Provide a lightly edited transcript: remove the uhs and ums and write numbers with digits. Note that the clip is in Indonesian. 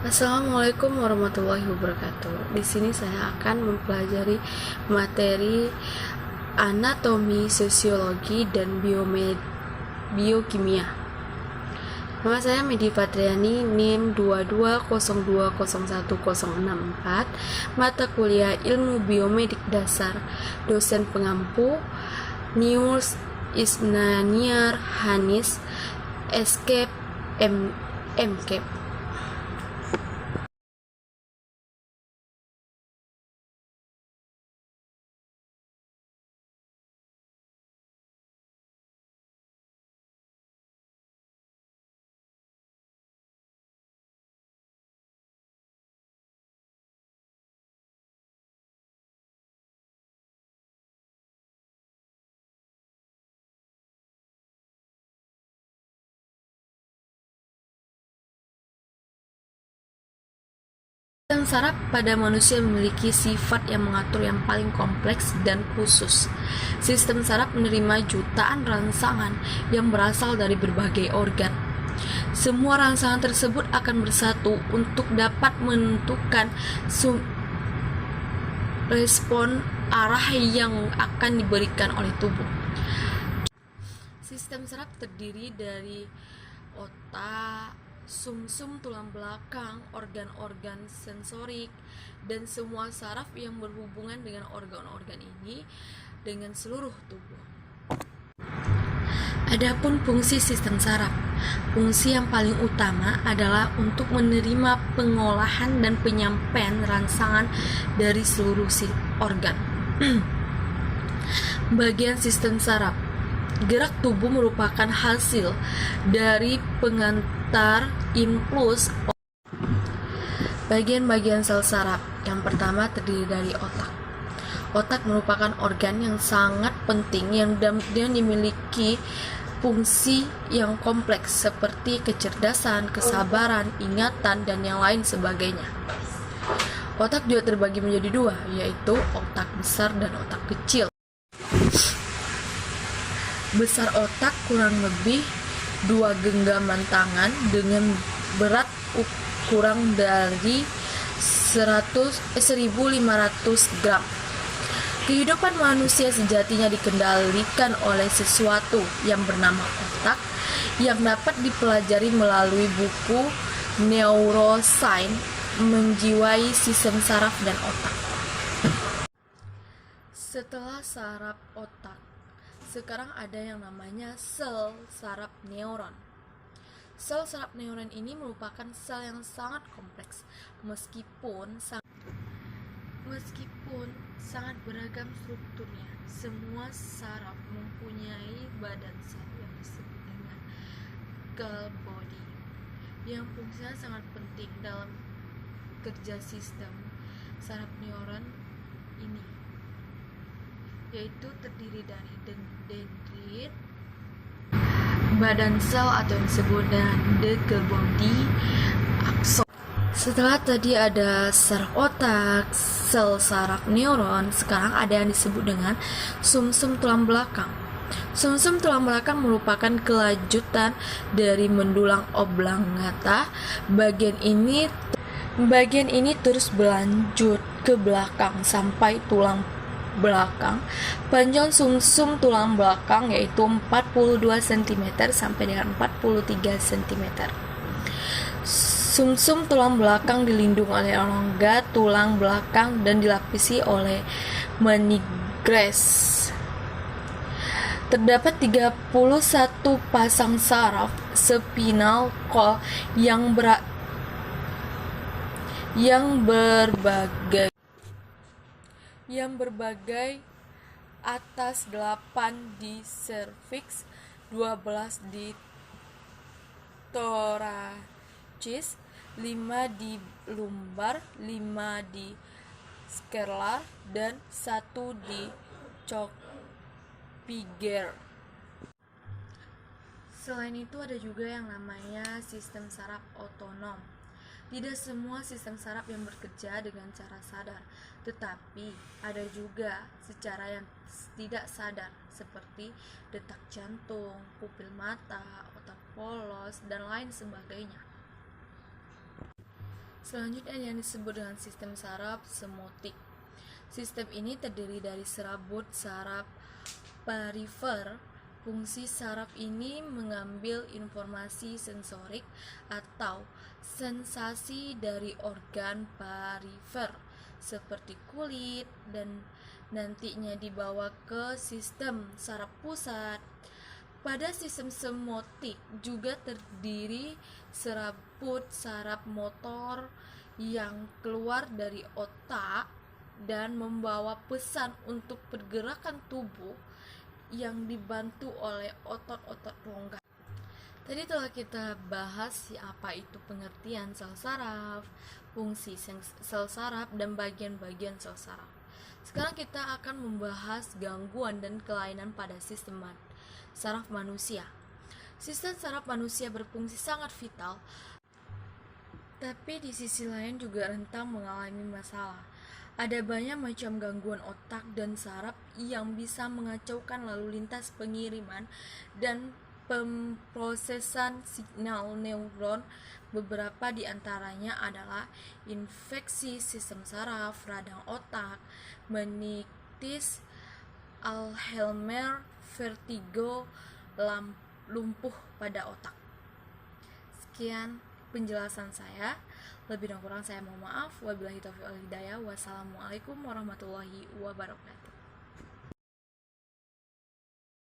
Assalamualaikum warahmatullahi wabarakatuh. Di sini saya akan mempelajari materi anatomi, sosiologi, dan biokimia. Nama saya Medi Fatriani, NIM 2202011064, mata kuliah Ilmu Biomedik Dasar, dosen pengampu Nius Isnaniar Hanis, Escape MCAP. Sistem saraf pada manusia memiliki sifat yang mengatur yang paling kompleks dan khusus. Sistem saraf menerima jutaan rangsangan yang berasal dari berbagai organ. Semua rangsangan tersebut akan bersatu untuk dapat menentukan respon arah yang akan diberikan oleh tubuh. Sistem saraf terdiri dari otak, sumsum tulang belakang, organ-organ sensorik, dan semua saraf yang berhubungan dengan organ-organ ini dengan seluruh tubuh. Adapun fungsi sistem saraf, fungsi yang paling utama adalah untuk menerima pengolahan dan penyampaian rangsangan dari seluruh organ. Bagian sistem saraf. Gerak tubuh merupakan hasil dari pengantar impuls. Bagian-bagian sel saraf. Yang pertama terdiri dari otak. Otak merupakan organ yang sangat penting yang dimiliki fungsi yang kompleks seperti kecerdasan, kesabaran, ingatan, dan yang lain sebagainya. Otak juga terbagi menjadi dua, yaitu otak besar dan otak kecil. Besar otak kurang lebih 2 genggaman tangan dengan berat kurang dari 1500 gram. Kehidupan manusia sejatinya dikendalikan oleh sesuatu yang bernama otak yang dapat dipelajari melalui buku Neuroscience menjiwai sistem saraf dan otak. Setelah saraf otak, sekarang ada yang namanya sel saraf neuron. Sel saraf neuron ini merupakan sel yang sangat kompleks meskipun sangat beragam strukturnya. Semua saraf mempunyai badan sel yang disebut dengan cell body yang fungsinya sangat penting dalam kerja sistem saraf neuron ini, yaitu terdiri dari dendrit, badan sel atau yang disebut dengan the body, akson. Setelah tadi ada saraf otak, sel saraf neuron, sekarang ada yang disebut dengan sumsum tulang belakang. Sumsum tulang belakang merupakan kelanjutan dari mendulang oblongata. Bagian ini terus berlanjut ke belakang sampai tulang belakang. Panjang sumsum tulang belakang yaitu 42 cm sampai dengan 43 cm. Sumsum tulang belakang dilindungi oleh rongga tulang belakang dan dilapisi oleh meninges. Terdapat 31 pasang saraf spinal cord yang berbagai atas 8 di serviks, 12 di thoracis, 5 di lumbar, 5 di scapular, dan 1 di coxpiger. Selain itu ada juga yang namanya sistem saraf otonom. Tidak semua sistem saraf yang bekerja dengan cara sadar, tetapi ada juga secara yang tidak sadar seperti detak jantung, pupil mata, otak polos, dan lain sebagainya. Selanjutnya yang disebut dengan sistem saraf semotik. Sistem ini terdiri dari serabut saraf perifer. Fungsi saraf ini mengambil informasi sensorik atau sensasi dari organ perifer seperti kulit dan nantinya dibawa ke sistem saraf pusat. Pada sistem semotik juga terdiri serabut saraf motor yang keluar dari otak dan membawa pesan untuk pergerakan tubuh yang dibantu oleh otot-otot rongga. Tadi telah kita bahas apa itu pengertian sel saraf, fungsi sel saraf, dan bagian-bagian sel saraf. Sekarang kita akan membahas gangguan dan kelainan pada sistem saraf manusia. Sistem saraf manusia berfungsi sangat vital, tapi di sisi lain juga rentan mengalami masalah. Ada banyak macam gangguan otak dan saraf yang bisa mengacaukan lalu lintas pengiriman dan pemrosesan signal neuron. Beberapa di antaranya adalah infeksi sistem saraf, radang otak, meningitis, Alzheimer, vertigo, lumpuh pada otak. Sekian penjelasan saya. Lebih dan kurang saya mohon maaf. Wabillahi taufiq wal hidayah. Wassalamualaikum warahmatullahi wabarakatuh.